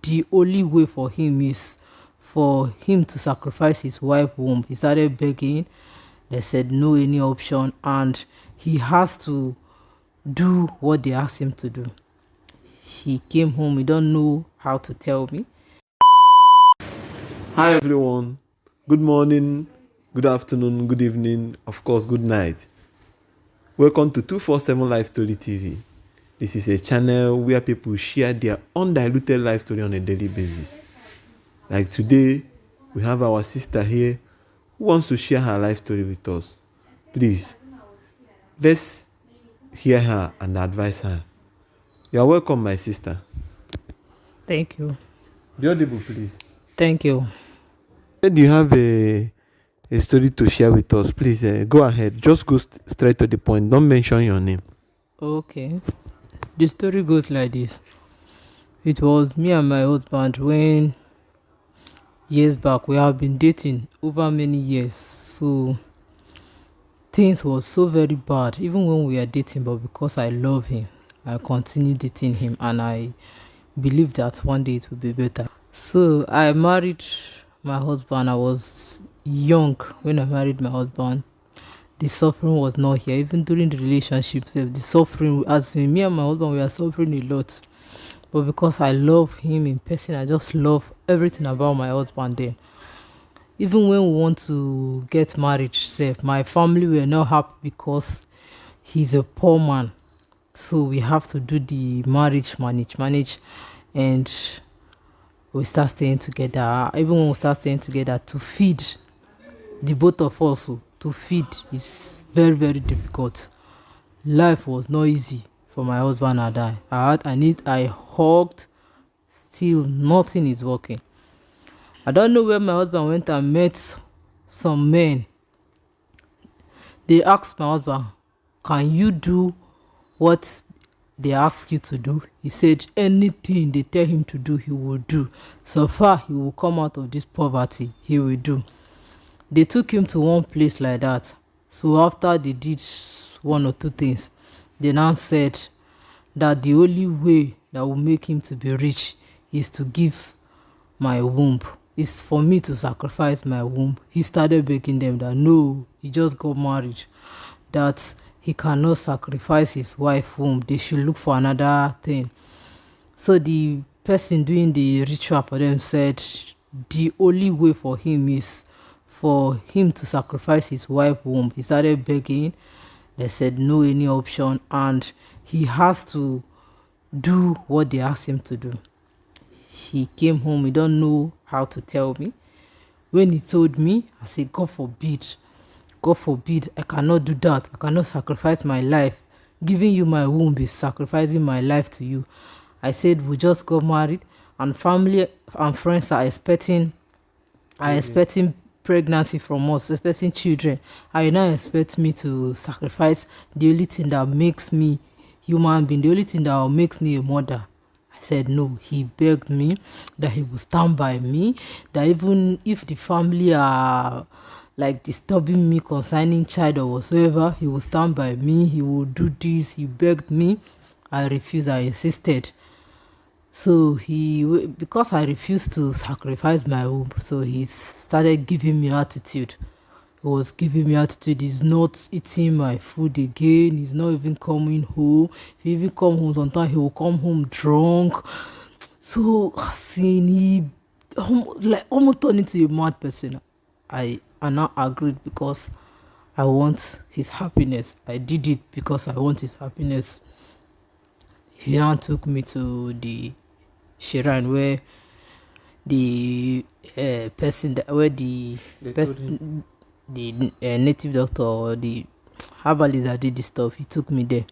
the only way for him is for him to sacrifice his wife womb. He started begging. They said no any option, and he has to do what they asked him to do. He came home. He don't know how to tell me. Hi everyone. Good morning, good afternoon, good evening, of course, good night. Welcome to 247 Life Story TV. This is a channel where people share their undiluted life story on a daily basis. Like today, we have our sister here who wants to share her life story with us. Please, let's hear her and advise her. You are welcome, my sister. Thank you. Be audible, please. Thank you. Do you have a story to share with us? Please go ahead. Just go straight to the point. Don't mention your name. Okay. The story goes like this. It was me and my husband when years back. We have been dating over many years. So things was so very bad even when we are dating, but because I love him, I continue dating him, and I believe that one day it will be better. So I married my husband. I was young when I married my husband. The suffering was not here. Even during the relationship, the suffering, as in me and my husband, we are suffering a lot. But because I love him in person, I just love everything about my husband then. Even when we want to get married, my family were not happy because he's a poor man. So we have to do the marriage, manage, and we start staying together. Even when we start staying together, to feed the both of us, to feed is very, very difficult. Life was not easy for my husband and I hugged, still nothing is working. I don't know where my husband went and met some men. They asked my husband, can you do what they ask you to do? He said anything they tell him to do, he will do. So far, he will come out of this poverty, he will do. They took him to one place like that. So after they did one or two things, they now said that the only way that will make him to be rich is to give my womb. Is for me to sacrifice my womb. He started begging them that no, he just got married, that he cannot sacrifice his wife's womb. They should look for another thing. So the person doing the ritual for them said the only way for him is for him to sacrifice his wife's womb. He started begging. They said no any option, and he has to do what they asked him to do. He came home. He don't know how to tell me. When he told me, I said, God forbid, I cannot do that. I cannot sacrifice my life. Giving you my womb is sacrificing my life to you. I said, we just got married, and family and friends are expecting pregnancy from us, expecting children. I now expect me to sacrifice the only thing that makes me human being, the only thing that will make me a mother. I said no. He begged me that he would stand by me, that even if the family are like disturbing me concerning child or whatsoever, he will stand by me, he will do this. He begged me. I refused. I insisted. So because I refused to sacrifice my womb, so he started giving me attitude. He was giving me attitude. He's not eating my food again. He's not even coming home. If he even come home, sometimes he will come home drunk. So seeing he almost turned into a mad person. I now agreed because I want his happiness. I did it because I want his happiness. He now took me to the shrine where the native doctor or the herbalist that did the stuff, he took me there.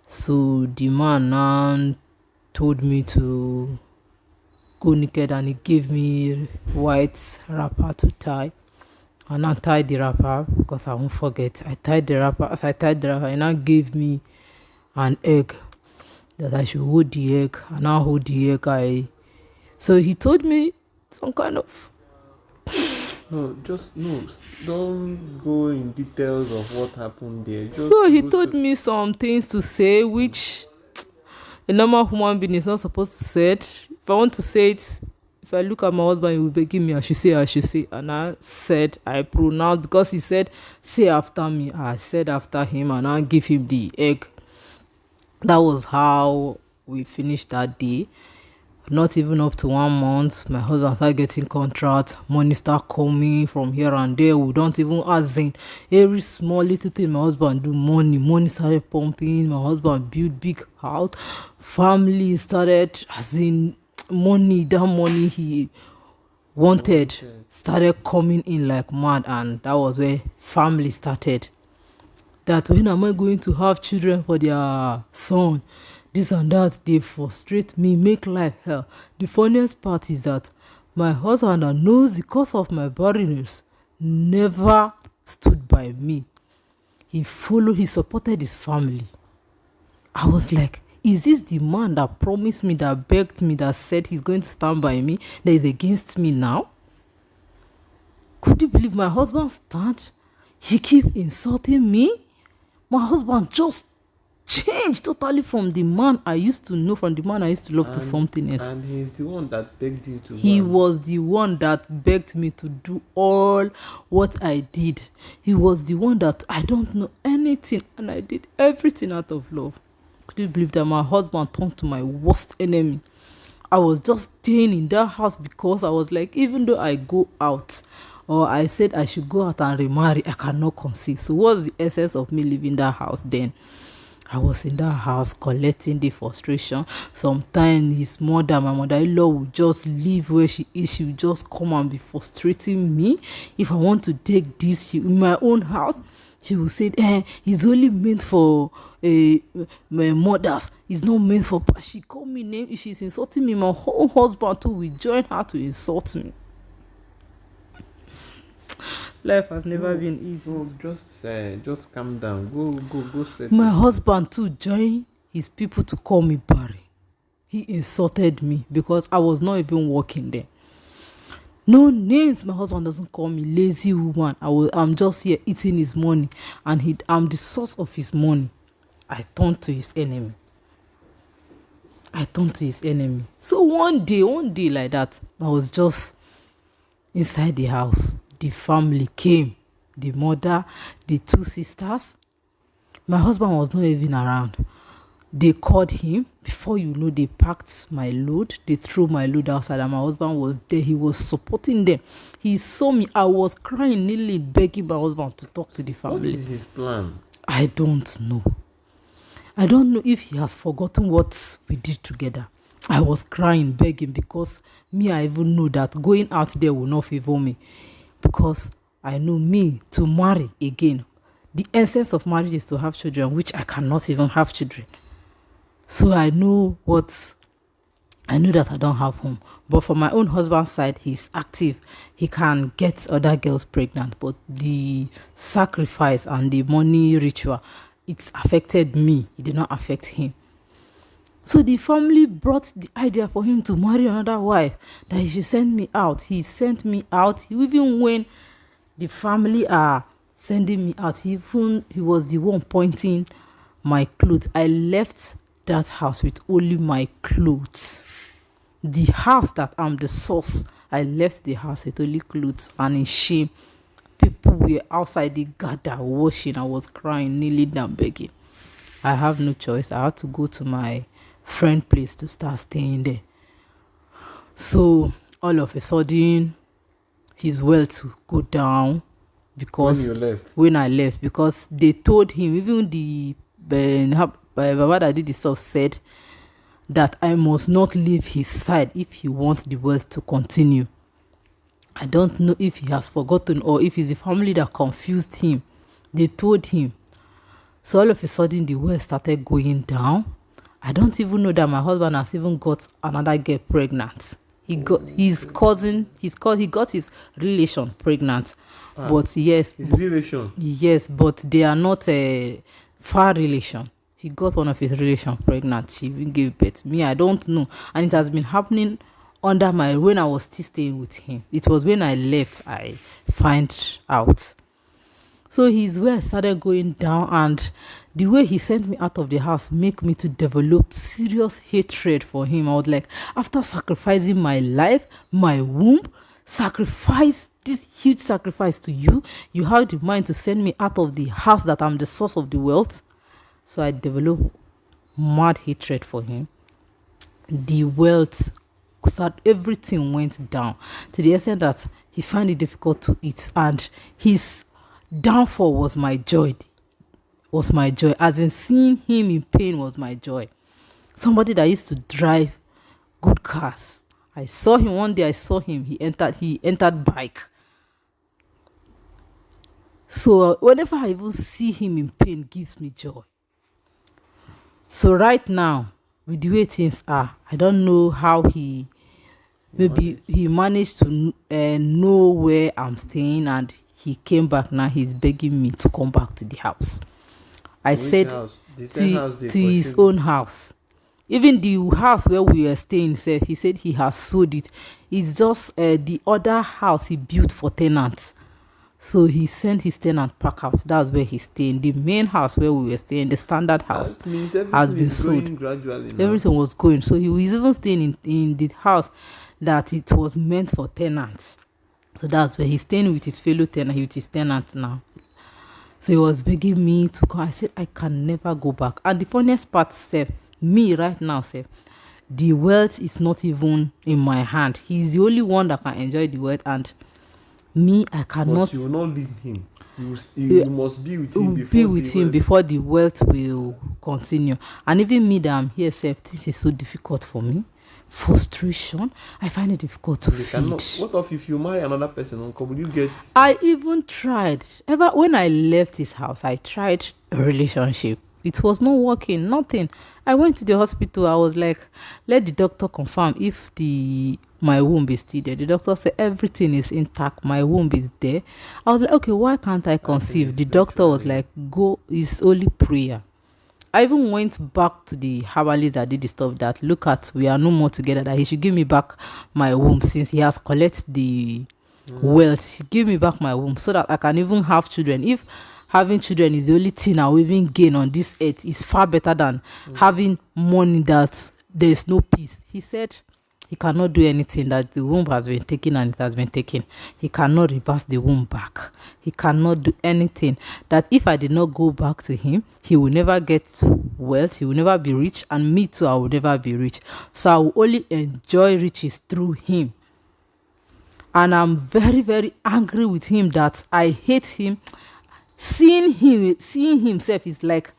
So the man now told me to go naked, and he gave me white wrapper to tie. And I tied the wrapper because I won't forget. I tied the wrapper. As I tied the wrapper, he now gave me an egg that I should hold the egg. And I hold the egg. So he told me some kind of. No, don't go in details of what happened there. So he told me some things to say which a normal human being is not supposed to say. if I want to say it, if I look at my husband, he will begging me, I should say. And I said, I pronounced, because he said, say after me. I said after him, and I give him the egg. That was how we finished that day. Not even up to 1 month, my husband started getting contracts, money start coming from here and there. We don't even ask in every small little thing my husband do. Money started pumping. My husband built big house, family started, as in money, that money he wanted started coming in like mad. And that was where family started. That when am I going to have children for their son, this and that. They frustrate me, make life hell. The funniest part is that my husband, that knows the cause of my barrenness, never stood by me. He supported his family. I was like, is this the man that promised me, that begged me, that said he's going to stand by me, that is against me now? Could you believe my husband stand? He keep insulting me. My husband just changed totally from the man I used to know, from the man I used to love, to something else. And he's the one that begged you to He was the one that begged me to do all what I did. He was the one that I don't know anything, and I did everything out of love. Could you believe that my husband turned to my worst enemy? I was just staying in that house because I was like, even though I go out, or I said I should go out and remarry, I cannot conceive. So what's the essence of me leaving that house then? I was in that house collecting the frustration. Sometimes his mother, my mother-in-law, would just leave where she is. She would just come and be frustrating me. If I want to take this, in my own house, she will say, it's only meant for my mothers. It's not meant for... She called me name. If she's insulting me, my whole husband too will join her to insult me. Life has never been easy. Just calm down. Go straight. My husband too joined his people to call me Barry. He insulted me because I was not even working there. No names. My husband doesn't call me lazy woman. I'm just here eating his money, and I'm the source of his money. I turned to his enemy. So one day like that, I was just inside the house. The family came, the mother, the two sisters. My husband was not even around. They called him. Before you know, they packed my load. They threw my load outside, and my husband was there. He was supporting them. He saw me. I was crying, nearly begging my husband to talk to the family. What is his plan? I don't know. I don't know if he has forgotten what we did together. I was crying, begging, because I even know that going out there will not favor me. Because I know me to marry again. The essence of marriage is to have children, which I cannot even have children. So I know that I don't have home. But for my own husband's side, he's active. He can get other girls pregnant. But the sacrifice and the money ritual, it affected me. It did not affect him. So the family brought the idea for him to marry another wife, that he should send me out. He sent me out. Even when the family are sending me out, he was the one pointing my clothes. I left that house with only my clothes. The house that I'm the source, I left the house with only clothes, and in shame, people were outside the gutter washing. I was crying, kneeling down, begging. I have no choice. I had to go to my friend place to start staying there. So all of a sudden, his wealth go down because when I left, because they told him, even the Baba that did the stuff said that I must not leave his side if he wants the wealth to continue. I don't know if he has forgotten or if it's the family that confused him. They told him. So all of a sudden, the wealth started going down. I don't even know that my husband has even got another girl pregnant. He got his cousin, he got his relation pregnant. But yes. His relation? Yes, but they are not a far relation. He got one of his relation pregnant. She even gave birth. I don't know. And it has been happening when I was still staying with him. It was when I left I find out. So his way started going down, and the way he sent me out of the house make me to develop serious hatred for him. I was like, after sacrificing my life, my womb, sacrifice this huge sacrifice to you, you have the mind to send me out of the house that I'm the source of the wealth. So I developed mad hatred for him. The wealth, so everything went down to the extent that he found it difficult to eat, and his downfall was my joy. Was my joy, as in seeing him in pain was my joy. Somebody that used to drive good cars, I saw him one day. I saw him. He entered bike. So whenever I even see him in pain, gives me joy. So right now, with the way things are, I don't know how maybe he managed to know where I'm staying, and he came back. Now he's begging me to come back to the house. I Which said house? The same house they to his question. own house. Even the house where we were staying, he said he has sold it. It's just the other house he built for tenants. So he sent his tenant back out. That's where he's staying. The main house where we were staying, the standard house, That means has everything been is sold. growing gradually now. Everything was going. So he was even staying in the house that it was meant for tenants. So that's where he's staying with his fellow tenant, with his tenant now. So he was begging me to go. I said, I can never go back. And the funniest part, me right now, the wealth is not even in my hand. He's the only one that can enjoy the wealth, and me, I cannot. But you will not leave him. You You- must be with him before be with the him wealth- before the wealth will continue. And even me that I'm here, this is so difficult for me. Frustration. I find it difficult to They cannot. feed. What of if you marry another person, uncle? Will you get? I even tried. Ever when I left his house, I tried a relationship. It was not working, nothing. I went to the hospital. I was like, let the doctor confirm if my womb is still there. The doctor said everything is intact. My womb is there. I was like, okay, why can't I conceive? The doctor was like, go, it's only prayer. I even went back to the herbalist that did the stuff, that look at, we are no more together, that he should give me back my womb since he has collected the wealth. Give me back my womb so that I can even have children. If having children is the only thing I will even gain on this earth, is far better than having money that there is no peace. He said he cannot do anything, that the womb has been taken and it has been taken. He cannot reverse the womb back. He cannot do anything. That if I did not go back to him, he will never get wealth, he will never be rich, and me too, I will never be rich. So I will only enjoy riches through him. And I'm very, very angry with him, that I hate him. Seeing himself is like,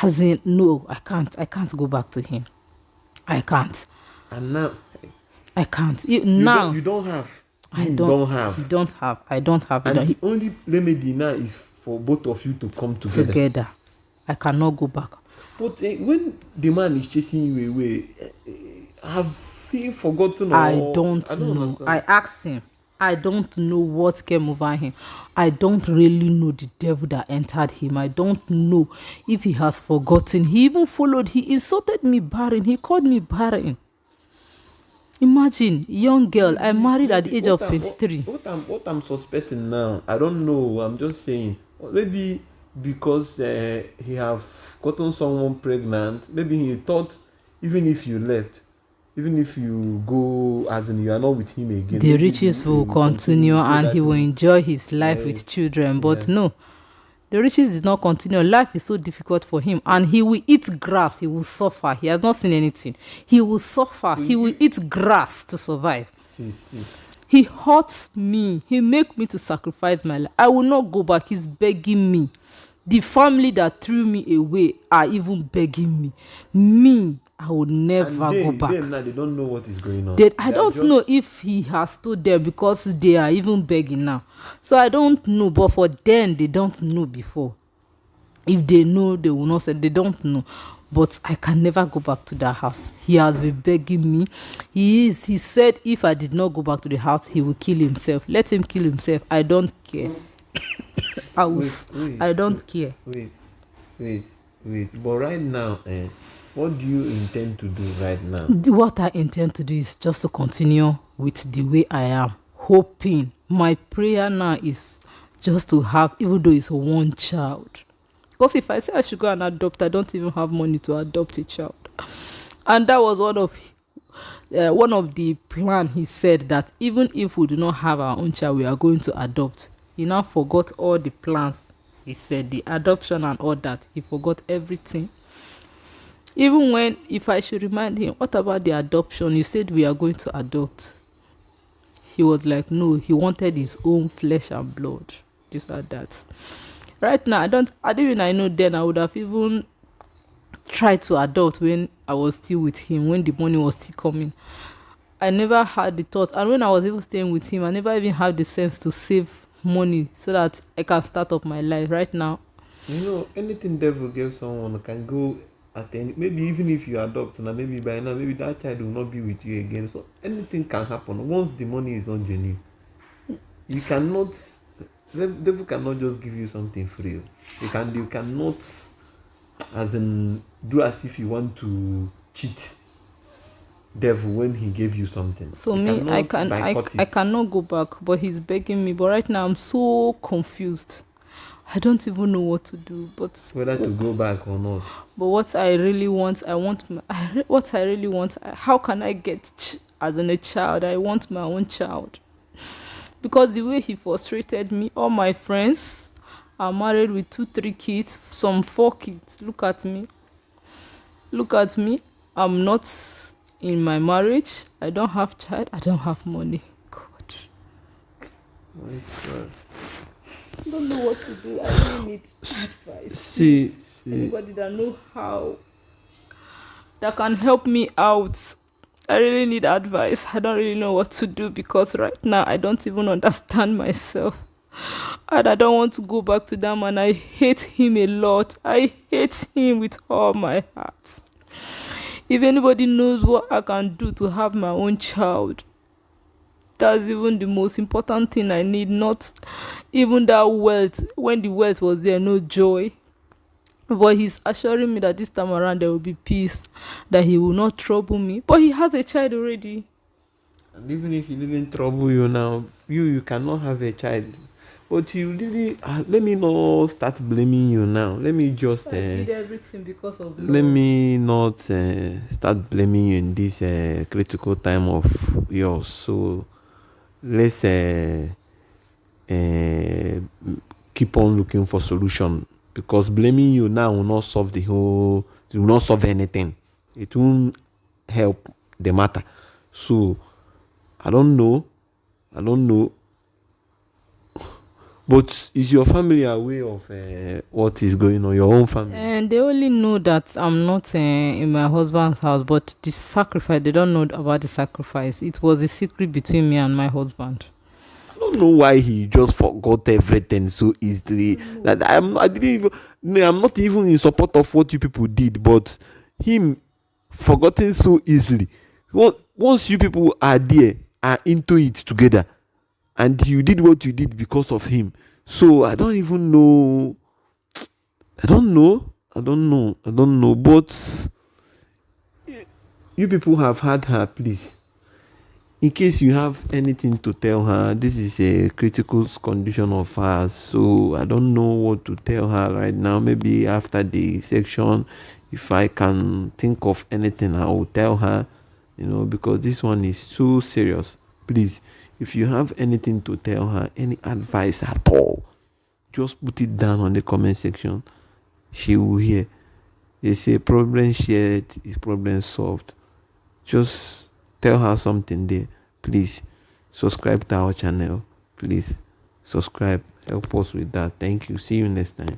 as in, no, I can't go back to him. I can't. And now I can't. now you don't have. I You don't have. You don't have. I don't have And it. the only remedy now is for both of you to come together. I cannot go back. But when the man is chasing you away, have you forgotten? Or, I don't know. understand. I asked him. I don't know what came over him. I don't really know the devil that entered him. I don't know if he has forgotten. He even followed. He insulted me barren. He called me barren. Imagine, young girl. I married at the age of 23. What I'm suspecting now, I don't know. I'm just saying. Maybe because he have gotten someone pregnant. Maybe he thought, even if you left, even if you go, as in you are not with him again, The maybe riches he will continue, so and that he will enjoy his life with children. But no, the riches did not continue. Life is so difficult for him, and he will eat grass. He will suffer. He has not seen anything. He will suffer. He will eat grass to survive. See. He hurts me. He make me to sacrifice my life. I will not go back. He's begging me. The family that threw me away are even begging me. Me, I will never go back. Them now, they don't know what is going on. I don't know if he has told them, because they are even begging now. So I don't know, but for them, they don't know before. If they know, they will not say they don't know. But I can never go back to that house. He has been begging me. He said if I did not go back to the house, he will kill himself. Let him kill himself. I don't care. I don't care. Wait. But right now, what do you intend to do right now? What I intend to do is just to continue with the way I am, hoping. My prayer now is just to have, even though it's one child. Because if I say I should go and adopt, I don't even have money to adopt a child. And that was one of the plan. He said that even if we do not have our own child, we are going to adopt. He now forgot all the plans. He said the adoption and all that. He forgot everything. Even when, if I should remind him, what about the adoption? You said we are going to adopt. He was like, no, he wanted his own flesh and blood. This or that. Right now, I didn't even I know then I would have even tried to adopt when I was still with him, when the money was still coming. I never had the thought, and when I was even staying with him, I never even had the sense to save money so that I can start up my life. Right now, Anything devil gives someone can go at any. Maybe even if you adopt now, maybe by now, maybe that child will not be with you again. So anything can happen once the money is not genuine. You cannot. The devil cannot just give you something free. You cannot, as in, do as if you want to cheat devil when he gave you something. so You me, I cannot can boycott I it. cannot go back, but he's begging me. But right now, I'm so confused. I don't even know what to do. Whether to go back or not. But what I really want, what I really want. How can I get as in a child? I want my own child. Because the way he frustrated me, all my friends are married with 2 3 kids, some 4 kids. Look at me, I'm not in my marriage, I don't have child, I don't have money. God, My God. I don't know what to do. I really need advice. See, Anybody that know how, that can help me out. I really need advice. I don't really know what to do, because right now I don't even understand myself. And I don't want to go back to that man. I hate him a lot. I hate him with all my heart. If anybody knows what I can do to have my own child, that's even the most important thing I need. Not even that wealth. When the wealth was there, no joy. But he's assuring me that this time around there will be peace, that he will not trouble me. But he has a child already. and even if he didn't trouble you now, you cannot have a child. But you really, let me not start blaming you now. Let me just, I did everything because of let love. me not start blaming you in this critical time of yours. So let's uh, keep on looking for solution, because blaming you now will not solve it will not solve anything. It won't help the matter. So I don't know, but is your family aware of what is going on, your own family? And they only know that I'm not in my husband's house, but the sacrifice, they don't know about the sacrifice. It was a secret between me and my husband. I don't know why he just forgot everything so easily. Like I didn't even. No, I'm not even in support of what you people did, but him forgetting so easily. Once you people are there, are into it together, and you did what you did because of him. So I don't even know. I don't know. I don't know. I don't know. But you people have had her, please. In case you have anything to tell her, this is a critical condition of hers, so I don't know what to tell her right now. Maybe after the section, if I can think of anything, I will tell her, because this one is too serious. Please, if you have anything to tell her, any advice at all, just put it down on the comment section. She will hear. They say problem shared is problem solved. Just tell her something there. Please subscribe to our channel. Please subscribe. Help us with that. Thank you. See you next time.